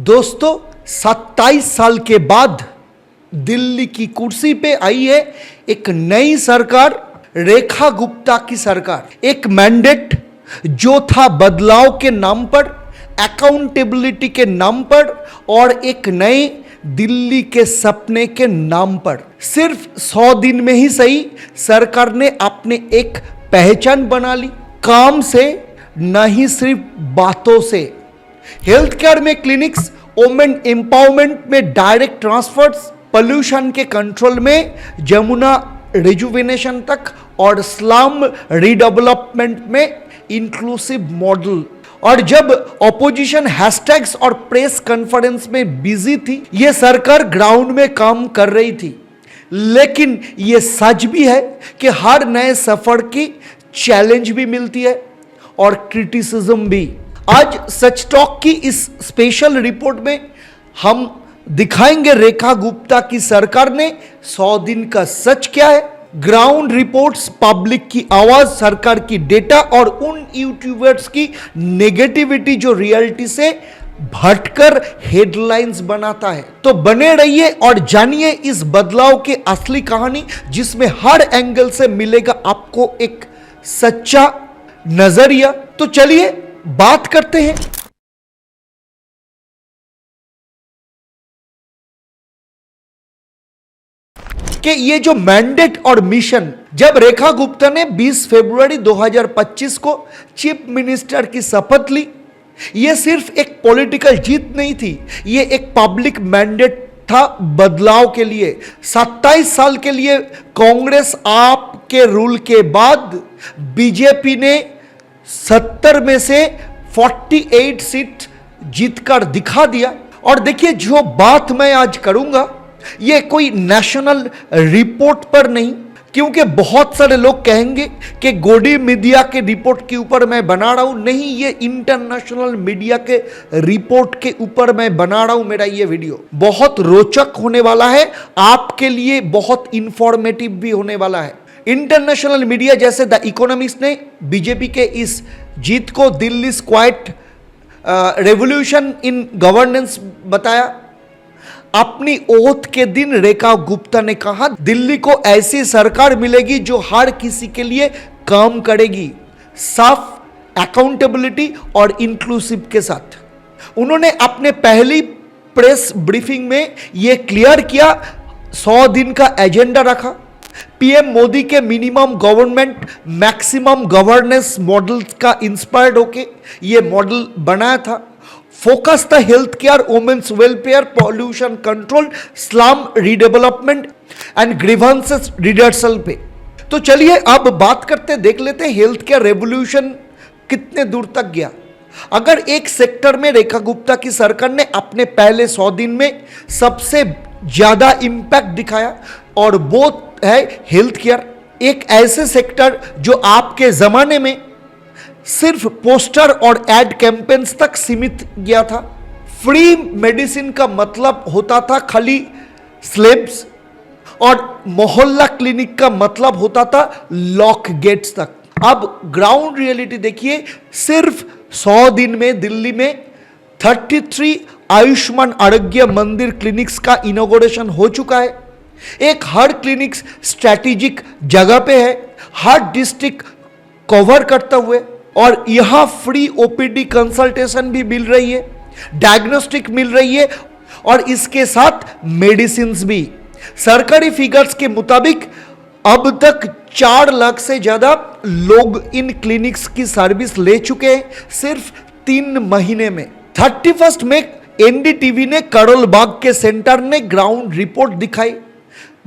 दोस्तों 27 साल के बाद दिल्ली की कुर्सी पे आई है एक नई सरकार, रेखा गुप्ता की सरकार। एक मैंडेट जो था बदलाव के नाम पर, अकाउंटेबिलिटी के नाम पर और एक नए दिल्ली के सपने के नाम पर। सिर्फ 100 दिन में ही सही सरकार ने अपने एक पहचान बना ली, काम से नहीं सिर्फ बातों से। हेल्थ केयर में क्लिनिक्स, वोमेन एम्पावरमेंट में डायरेक्ट ट्रांसफर्स, पोल्यूशन के कंट्रोल में जमुना रिजुविनेशन तक और स्लम रीडेवलपमेंट में इंक्लूसिव मॉडल। और जब ऑपोजिशन हैशटैग्स और प्रेस कॉन्फ्रेंस में बिजी थी, यह सरकार ग्राउंड में काम कर रही थी। लेकिन यह सच भी है कि हर नए सफर की चैलेंज भी मिलती है और क्रिटिसिज्म भी। आज सच टॉक की इस स्पेशल रिपोर्ट में हम दिखाएंगे रेखा गुप्ता की सरकार ने 100 दिन का सच क्या है, ग्राउंड रिपोर्ट्स, पब्लिक की आवाज, सरकार की डेटा और उन यूट्यूबर्स की नेगेटिविटी जो रियलिटी से भटकर हेडलाइंस बनाता है। तो बने रहिए और जानिए इस बदलाव की असली कहानी, जिसमें हर एंगल से मिलेगा आपको एक सच्चा नजरिया। तो चलिए बात करते हैं। कि ये जो मैंडेट और मिशन, जब रेखा गुप्ता ने 20 फरवरी 2025 को चीफ मिनिस्टर की शपथ ली, ये सिर्फ एक पॉलिटिकल जीत नहीं थी, ये एक पब्लिक मैंडेट था बदलाव के लिए। 27 साल के लिए कांग्रेस आपके रूल के बाद बीजेपी ने 70 में से 48 सीट जीतकर दिखा दिया। और देखिए, जो बात मैं आज करूंगा ये कोई नेशनल रिपोर्ट पर नहीं, क्योंकि बहुत सारे लोग कहेंगे कि गोडी मीडिया के रिपोर्ट के ऊपर मैं बना रहा हूं। नहीं, ये इंटरनेशनल मीडिया के रिपोर्ट के ऊपर मैं बना रहा हूं। मेरा ये वीडियो बहुत रोचक होने वाला है, आपके लिए बहुत इंफॉर्मेटिव भी होने वाला है। इंटरनेशनल मीडिया जैसे द इकोनॉमिस्ट ने बीजेपी के इस जीत को Delhi quite revolution in governance बताया। अपनी ओथ के दिन रेखा गुप्ता ने कहा, दिल्ली को ऐसी सरकार मिलेगी जो हर किसी के लिए काम करेगी, साफ, अकाउंटेबिलिटी और इंक्लूसिव के साथ। उन्होंने अपने पहली प्रेस ब्रीफिंग में यह क्लियर किया, 100 दिन का एजेंडा रखा। पीएम मोदी के minimum government maximum governance model का इंस्पायर्ड होके ये मॉडल बनाया था। फोकस था health care, women's welfare, pollution control, slum redevelopment and grievances redressal पे। तो चलिए अब बात करते, देख लेते हैं हेल्थ केयर रेवोल्यूशन कितने दूर तक गया। अगर एक सेक्टर में रेखा गुप्ता की सरकार ने अपने पहले 100 दिन में सबसे ज्यादा इंपैक्ट दिखाया और वो है हेल्थ केयर। एक ऐसे सेक्टर जो आपके जमाने में सिर्फ पोस्टर और एड कैंपेन्स तक सीमित गया था। फ्री मेडिसिन का मतलब होता था खाली स्लेब्स, और मोहल्ला क्लिनिक का मतलब होता था लॉक गेट्स तक। अब ग्राउंड रियलिटी देखिए, सिर्फ 100 दिन में दिल्ली में 33 आयुष्मान आरोग्य मंदिर क्लिनिक्स का इनॉग्रेशन हो चुका है। एक हर क्लिनिक स्ट्रैटेजिक जगह पे है, हर डिस्ट्रिक्ट कवर करते हुए, और यहां फ्री ओपीडी कंसल्टेशन भी मिल रही है, डायग्नोस्टिक मिल रही है और इसके साथ मेडिसिन भी। सरकारी फिगर्स के मुताबिक अब तक 4 लाख से ज्यादा लोग इन क्लिनिक्स की सर्विस ले चुके हैं सिर्फ 3 महीने में। 31 में एनडीटीवी ने करोल बाग के सेंटर ने ग्राउंड रिपोर्ट दिखाई।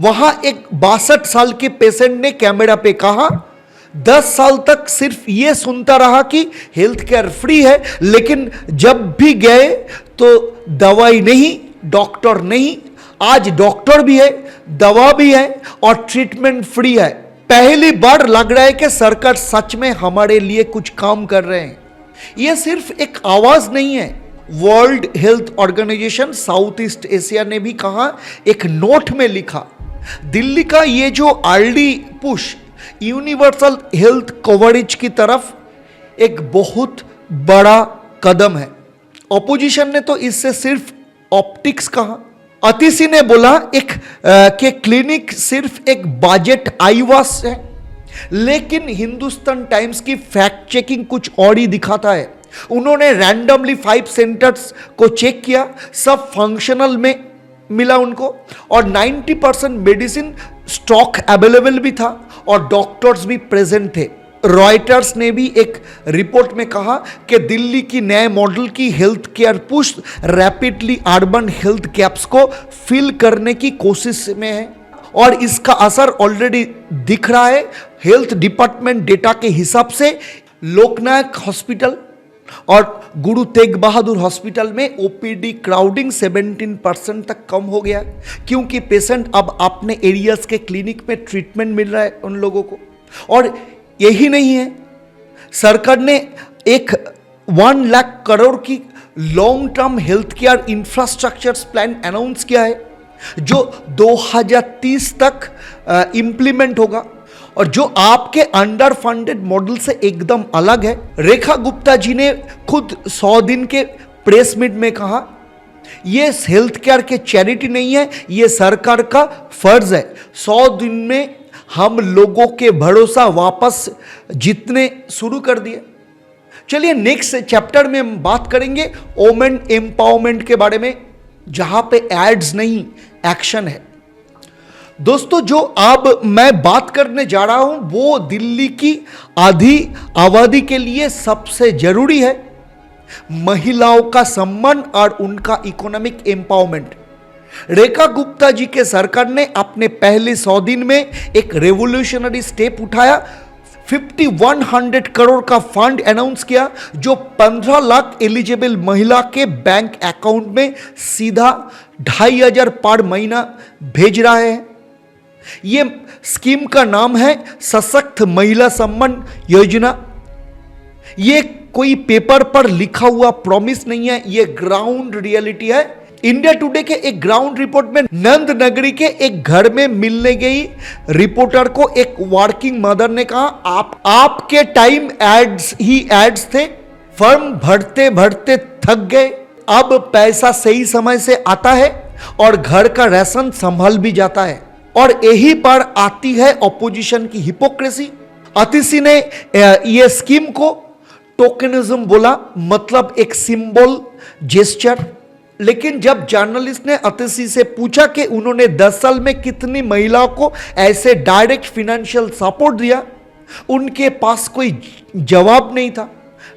वहां एक 62 साल के पेशेंट ने कैमरा पे कहा, 10 साल तक सिर्फ ये सुनता रहा कि हेल्थ केयर फ्री है, लेकिन जब भी गए तो दवाई नहीं, डॉक्टर नहीं। आज डॉक्टर भी है, दवा भी है और ट्रीटमेंट फ्री है। पहली बार लग रहा है कि सरकार सच में हमारे लिए कुछ काम कर रहे हैं। यह सिर्फ एक आवाज नहीं है। World Health Organization South East Asia ने भी कहा, एक नोट में लिखा, दिल्ली का ये जो early push universal health coverage की तरफ एक बहुत बड़ा कदम है। ऑपोजिशन ने तो इससे सिर्फ ऑप्टिक्स कहा। अतिशी ने बोला के क्लिनिक सिर्फ एक बजट आईवास है, लेकिन हिंदुस्तान टाइम्स की फैक्ट चेकिंग कुछ और ही दिखाता है। उन्होंने रैंडमली 5 सेंटर्स को चेक किया, सब फंक्शनल में मिला उनको, और 90% मेडिसिन स्टॉक अवेलेबल भी था और डॉक्टर्स भी प्रेजेंट थे। रॉयटर्स ने भी एक रिपोर्ट में कहा कि दिल्ली की नए मॉडल की health care push rapidly urban health gaps को फिल करने की कोशिश में है और इसका असर ऑलरेडी दिख रहा है। हेल्थ डिपार्टमेंट डेटा के हिसाब से लोकनायक हॉस्पिटल और गुरु तेग बहादुर हॉस्पिटल में ओपीडी क्राउडिंग 17% तक कम हो गया, क्योंकि पेशेंट अब अपने एरियाज के क्लिनिक में ट्रीटमेंट मिल रहा है उन लोगों को। और यही नहीं है, सरकार ने एक 1 लाख करोड़ की long term health care infrastructure plan announce किया है, जो 2030 तक इंप्लीमेंट होगा और जो आपके अंडर फंडेड मॉडल से एकदम अलग है। रेखा गुप्ता जी ने खुद 100 दिन के प्रेस मीट में कहा, ये हेल्थ केयर के चैरिटी नहीं है, ये सरकार का फर्ज है। 100 दिन में हम लोगों के भरोसा वापस जीतने शुरू कर दिए। चलिए नेक्स्ट चैप्टर में हम बात करेंगे वोमेन एम्पावरमेंट के बारे में, जहां पे एड्स नहीं एक्शन है। दोस्तों, जो अब मैं बात करने जा रहा हूं वो दिल्ली की आधी आबादी के लिए सबसे जरूरी है, महिलाओं का सम्मान और उनका इकोनॉमिक एम्पावरमेंट। रेखा गुप्ता जी के सरकार ने अपने पहले 100 दिन में एक रेवोल्यूशनरी स्टेप उठाया। 5100 करोड़ का फंड अनाउंस किया, जो 15 लाख एलिजिबल महिला के बैंक अकाउंट में सीधा 2500 पर महीना भेज रहा है। यह स्कीम का नाम है सशक्त महिला सम्मान योजना। यह कोई पेपर पर लिखा हुआ प्रॉमिस नहीं है, यह ग्राउंड रियलिटी है। इंडिया टुडे के एक ग्राउंड रिपोर्ट में नंद नगरी के एक घर में मिलने गई रिपोर्टर को एक वर्किंग मदर ने कहा, आपके टाइम एड्स ही एड्स थे, फर्म भरते भरते थक गए, अब पैसा सही समय से आता है और घर का राशन संभल भी जाता है। और यही पर आती है ऑपोजिशन की हिपोक्रेसी। अतिशी ने यह स्कीम को टोकनिज्म बोला, मतलब एक सिंबल जेस्चर। लेकिन जब जर्नलिस्ट ने अतिशी से पूछा कि उन्होंने 10 साल में कितनी महिलाओं को ऐसे डायरेक्ट फाइनेंशियल सपोर्ट दिया, उनके पास कोई जवाब नहीं था।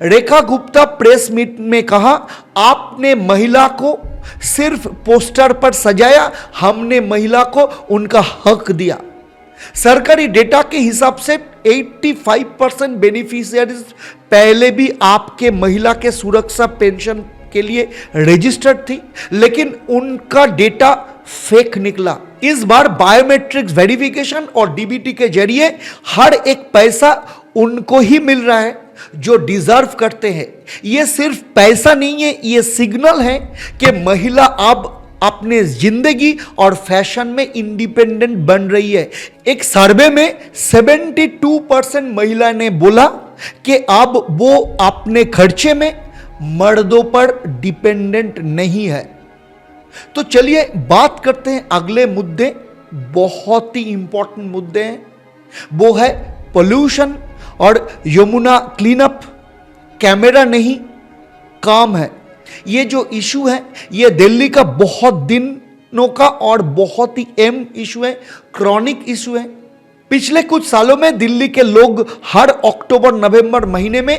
रेखा गुप्ता प्रेस मीट में कहा, आपने महिला को सिर्फ पोस्टर पर सजाया, हमने महिला को उनका हक दिया। सरकारी डेटा के हिसाब से 85% बेनिफिशियरीज पहले भी आपके महिला के सुरक्षा पेंशन के लिए रजिस्टर्ड थी, लेकिन उनका डेटा फेक निकला। इस बार बायोमेट्रिक्स वेरिफिकेशन और डीबीटी के जरिए हर एक पैसा उनको ही मिल रहा है जो डिजर्व करते हैं। यह सिर्फ पैसा नहीं है, यह सिग्नल है कि महिला अब अपने जिंदगी और फैशन में इंडिपेंडेंट बन रही है। एक सर्वे में 72% महिला ने बोला कि अब वो अपने खर्चे में मर्दों पर डिपेंडेंट नहीं है। तो चलिए बात करते हैं अगले मुद्दे, बहुत ही इंपॉर्टेंट मुद्दे हैं। वो है पोल्यूशन और यमुना क्लीनअप। कैमरा नहीं, काम है। ये जो इशू है ये दिल्ली का बहुत दिनों का और बहुत ही अहम इशू है, क्रॉनिक इशू है। पिछले कुछ सालों में दिल्ली के लोग हर अक्टूबर नवंबर महीने में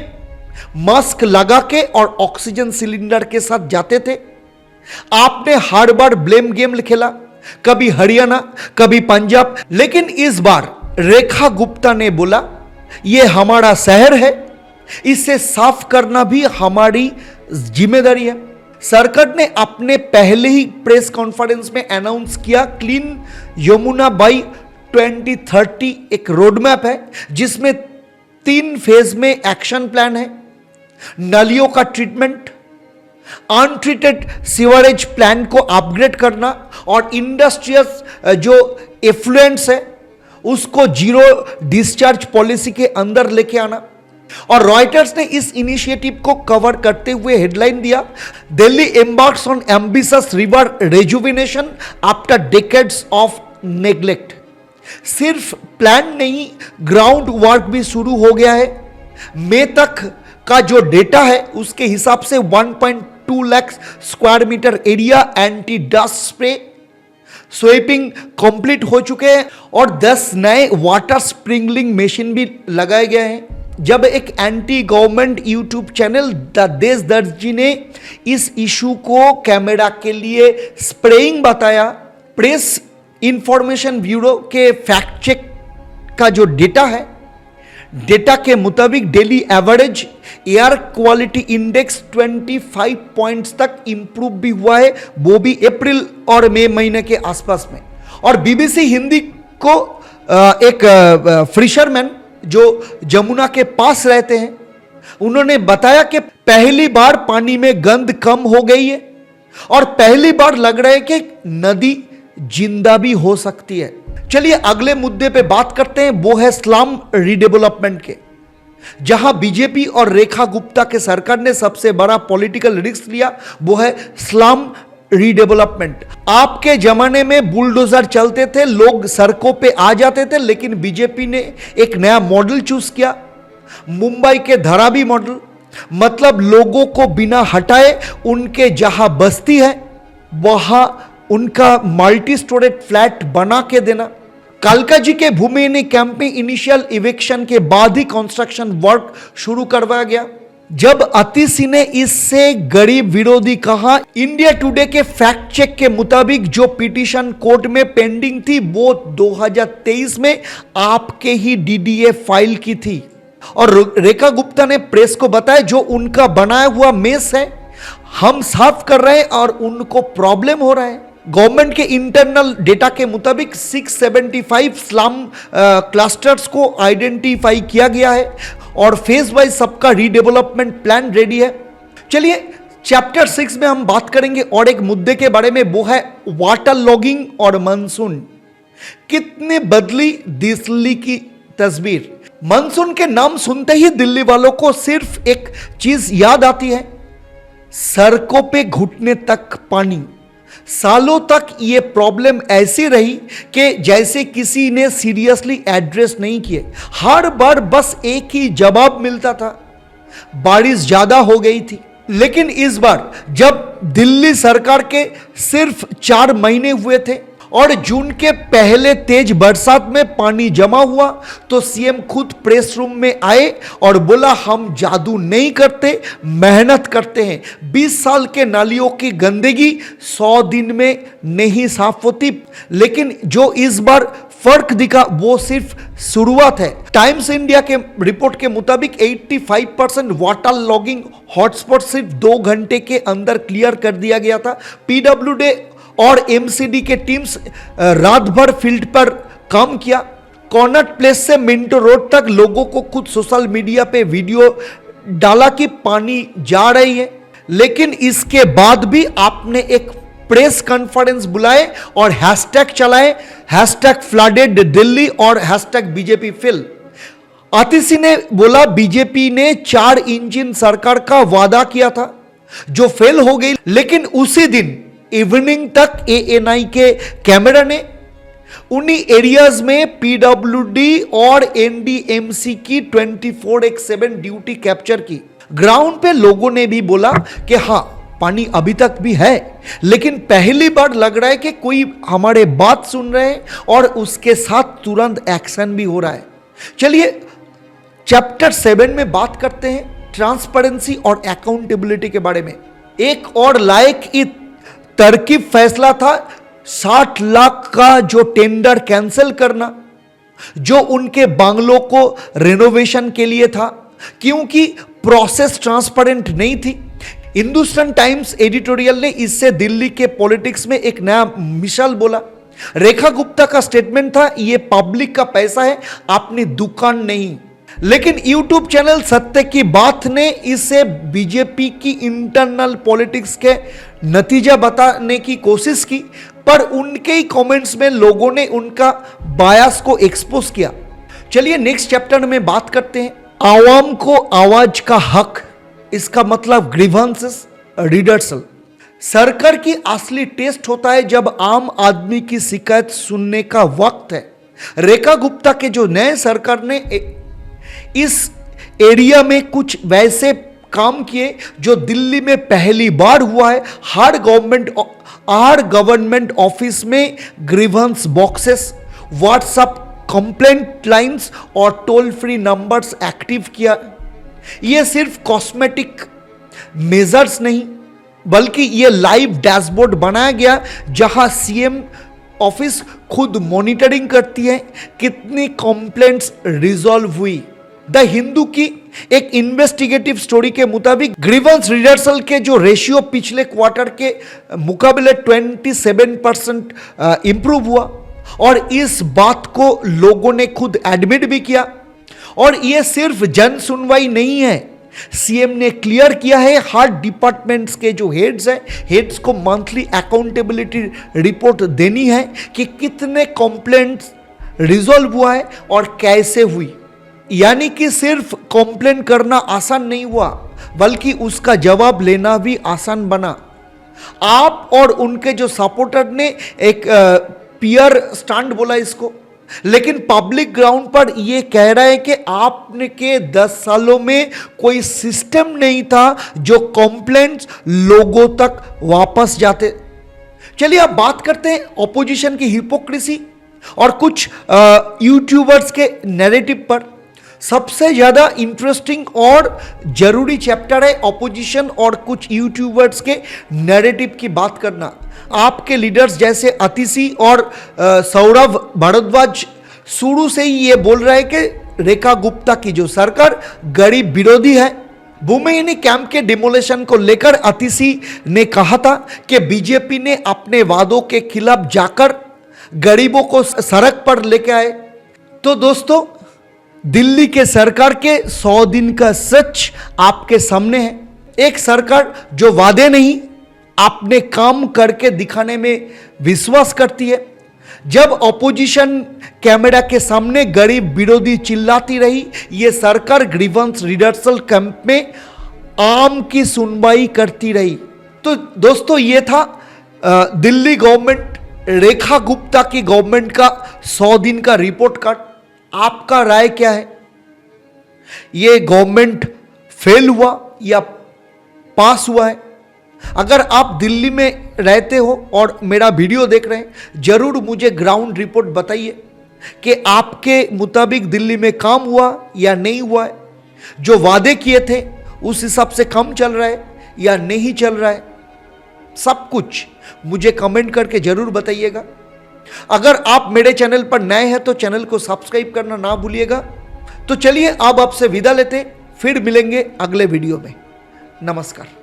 मास्क लगा के और ऑक्सीजन सिलेंडर के साथ जाते थे। आपने हर बार ब्लेम गेम खेला, कभी हरियाणा कभी पंजाब, लेकिन इस बार रेखा गुप्ता ने बोला यह हमारा शहर है, इसे साफ करना भी हमारी जिम्मेदारी है। सरकार ने अपने पहले ही प्रेस कॉन्फ्रेंस में अनाउंस किया क्लीन यमुना बाई 2030 एक रोड मैप है, जिसमें 3 फेज में एक्शन प्लान है। नालियों का ट्रीटमेंट, अनट्रीटेड सीवरेज प्लान को अपग्रेड करना और इंडस्ट्रियल जो एफ्लुएंट्स है उसको जीरो डिस्चार्ज पॉलिसी के अंदर लेके आना। और रॉयटर्स ने इस इनिशिएटिव को कवर करते हुए हेडलाइन दिया, Delhi embarks on ambitious river rejuvenation after decades of neglect. सिर्फ प्लान नहीं, ग्राउंड वर्क भी शुरू हो गया है। मई तक का जो डेटा है उसके हिसाब से 1.2 lakh square metre area anti dust spray sweeping complete हो चुके हैं और 10 नए वाटर स्प्रिंकलिंग मशीन भी लगाए गए हैं। जब एक anti government YouTube channel the Deshdarshi ने इस इशू को कैमरा के लिए स्प्रेइंग बताया, प्रेस इंफॉर्मेशन ब्यूरो के फैक्ट चेक का जो डेटा है, डेटा के मुताबिक daily average air quality index 25 points तक इंप्रूव भी हुआ है, वो भी अप्रैल और मई महीने के आसपास में। और बीबीसी हिंदी को एक फिशरमैन जो जमुना के पास रहते हैं, उन्होंने बताया कि पहली बार पानी में गंध कम हो गई है और पहली बार लग रहा है कि नदी जिंदा भी हो सकती है। चलिए अगले मुद्दे पे बात करते हैं, वो है स्लम रीडेवलपमेंट के, जहां बीजेपी और रेखा गुप्ता के सरकार ने सबसे बड़ा पॉलिटिकल रिस्क लिया, वो है स्लम रीडेवलपमेंट। आपके जमाने में बुलडोजर चलते थे, लोग सड़कों पे आ जाते थे, लेकिन बीजेपी ने एक नया मॉडल चूज किया, मुंबई के धारावी मॉडल। मतलब लोगों को बिना हटाए उनके जहां बस्ती है वहां उनका मल्टी स्टोरेज फ्लैट बना के देना। कालका जी के भूमि कैंप में इनिशियल इवेक्शन के बाद ही कंस्ट्रक्शन वर्क शुरू करवाया गया। जब अतिशी ने इससे गरीब विरोधी कहा, इंडिया टुडे के फैक्ट चेक के मुताबिक जो पिटीशन कोर्ट में पेंडिंग थी वो 2023 में आपके ही डीडीए फाइल की थी। और रेखा गुप्ता ने प्रेस को बताया जो उनका बनाया हुआ मेस है हम साफ कर रहे हैं और उनको प्रॉब्लम हो रहा है। गवर्नमेंट के इंटरनल डेटा के मुताबिक 675 स्लम क्लस्टर्स को आइडेंटिफाई किया गया है और फेज वाइज सबका रीडेवलपमेंट प्लान रेडी है। चलिए चैप्टर 6 में हम बात करेंगे और एक मुद्दे के बारे में, वो है वाटर लॉगिंग और मानसून। कितने बदली दिल्ली की तस्वीर। मानसून के नाम सुनते ही दिल्ली वालों को सिर्फ एक चीज याद आती है, सड़कों पे घुटने तक पानी। सालों तक ये प्रॉब्लम ऐसी रही कि जैसे किसी ने सीरियसली एड्रेस नहीं किए। हर बार बस एक ही जवाब मिलता था, बारिश ज्यादा हो गई थी। लेकिन इस बार जब दिल्ली सरकार के सिर्फ 4 महीने हुए थे और जून के पहले तेज बरसात में पानी जमा हुआ तो सीएम खुद प्रेस रूम में आए और बोला हम जादू नहीं करते, मेहनत करते हैं। 20 साल के नालियों की गंदगी 100 दिन में नहीं साफ होती। लेकिन जो इस बार फर्क दिखा वो सिर्फ शुरुआत है। टाइम्स इंडिया के रिपोर्ट के मुताबिक 85% वाटर लॉगिंग हॉटस्पॉट सिर्फ 2 घंटे के अंदर क्लियर कर दिया गया था। पीडब्ल्यूडी और एमसीडी के टीम्स रात भर फील्ड पर काम किया। कॉर्नट प्लेस से मिंटो रोड तक लोगों को खुद सोशल मीडिया पे वीडियो डाला कि पानी जा रही है। लेकिन इसके बाद भी आपने एक प्रेस कॉन्फ्रेंस बुलाए और हैशटैग चलाए, हैशटैग फ्लडेड दिल्ली और हैशटैग बीजेपी फिल। आतिशी ने बोला बीजेपी ने 4 इंजन सरकार का वादा किया था जो फेल हो गई। लेकिन उसी दिन इवनिंग तक एएनआई के कैमरा ने उन्हीं एरियाज में पीडब्ल्यूडी और एनडीएमसी की 24/7 ड्यूटी कैप्चर की। ग्राउंड पे लोगों ने भी बोला कि हाँ पानी अभी तक भी है, लेकिन पहली बार लग रहा है कि कोई हमारे बात सुन रहे हैं और उसके साथ तुरंत एक्शन भी हो रहा है। चलिए चैप्टर 7 में बात करते हैं ट्रांसपेरेंसी और अकाउंटेबिलिटी के बारे में। एक और लायक तरकीब फैसला था 60 लाख का जो टेंडर कैंसिल करना, जो उनके बांग्लों को रेनोवेशन के लिए था, क्योंकि प्रोसेस ट्रांसपेरेंट नहीं थी। हिंदुस्तान टाइम्स एडिटोरियल ने इससे दिल्ली के पॉलिटिक्स में एक नया मिसाल बोला। रेखा गुप्ता का स्टेटमेंट था ये पब्लिक का पैसा है, अपनी दुकान नहीं। लेकिन यूट्यूब चैनल सत्य की बात ने इसे बीजेपी की इंटरनल पॉलिटिक्स के नतीजा बताने की कोशिश की, पर उनके ही कमेंट्स में लोगों ने उनका बायस को एक्सपोज किया। चलिए नेक्स्ट चैप्टर में बात करते हैं आवाम को आवाज का हक, इसका मतलब ग्रीवेंसेस रिडर्सल। सरकार की असली टेस्ट होता है जब आम आदमी की शिकायत सुनने का वक्त है। रेखा गुप्ता के जो नए सरकार ने इस एरिया में कुछ वैसे काम किए जो दिल्ली में पहली बार हुआ है। हर गवर्नमेंट ऑफिस में grievance boxes, WhatsApp complaint lines और टोल फ्री नंबर्स एक्टिव किया। यह सिर्फ कॉस्मेटिक मेजर्स नहीं बल्कि यह लाइव डैशबोर्ड बनाया गया जहां सीएम ऑफिस खुद मॉनिटरिंग करती है कितनी कंप्लेंट्स रिजॉल्व हुई। द हिंदू की एक इन्वेस्टिगेटिव स्टोरी के मुताबिक ग्रीवेंस रिडर्सल के जो रेशियो पिछले क्वार्टर के मुकाबले 27% इंप्रूव हुआ और इस बात को लोगों ने खुद एडमिट भी किया। और यह सिर्फ जन सुनवाई नहीं है, सीएम ने क्लियर किया है हर डिपार्टमेंट्स के जो हेड्स को मंथली अकाउंटेबिलिटी रिपोर्ट देनी है कि कितने कंप्लेंट्स रिजॉल्व हुआ है और कैसे हुई। यानी कि सिर्फ कंप्लेंट करना आसान नहीं हुआ बल्कि उसका जवाब लेना भी आसान बना। आप और उनके जो सपोर्टर ने एक पियर स्टंट बोला इसको, लेकिन पब्लिक ग्राउंड पर यह कह रहा है कि आपने के 10 सालों में कोई सिस्टम नहीं था जो कंप्लेंट्स लोगों तक वापस जाते। चलिए अब बात करते हैं ऑपोजिशन की हिपोक्रेसी और कुछ यूट्यूबर्स के नैरेटिव पर। सबसे ज्यादा इंटरेस्टिंग और जरूरी चैप्टर है ऑपोजिशन और कुछ यूट्यूबर्स के नैरेटिव की बात करना। आपके लीडर्स जैसे अतिशी और सौरभ भारद्वाज शुरू से ही ये बोल रहे हैं कि रेखा गुप्ता की जो सरकार गरीब विरोधी है। भूमिहीनी कैंप के डिमोलेशन को लेकर अतिशी ने कहा था कि बीजेपी ने अपने वादों के खिलाफ जाकर गरीबों को सड़क पर लेके आए। तो दोस्तों, दिल्ली के सरकार के 100 दिन का सच आपके सामने है। एक सरकार जो वादे नहीं अपने काम करके दिखाने में विश्वास करती है। जब ऑपोजिशन कैमरा के सामने गरीब विरोधी चिल्लाती रही, यह सरकार ग्रीवेंस रिडर्सल कैंप में आम की सुनवाई करती रही। तो दोस्तों, यह था दिल्ली गवर्नमेंट, रेखा गुप्ता की गवर्नमेंट का 100 दिन का रिपोर्ट कार्ड। आपका राय क्या है? यह गवर्नमेंट फेल हुआ या पास हुआ है? अगर आप दिल्ली में रहते हो और मेरा वीडियो देख रहे हैं, जरूर मुझे ग्राउंड रिपोर्ट बताइए कि आपके मुताबिक दिल्ली में काम हुआ या नहीं हुआ है। जो वादे किए थे उस हिसाब से काम चल रहा है या नहीं चल रहा है, सब कुछ मुझे कमेंट करके जरूर बताइएगा। अगर आप मेरे चैनल पर नए हैं तो चैनल को सब्सक्राइब करना ना भूलिएगा। तो चलिए अब आपसे विदा लेते, फिर मिलेंगे अगले वीडियो में। नमस्कार।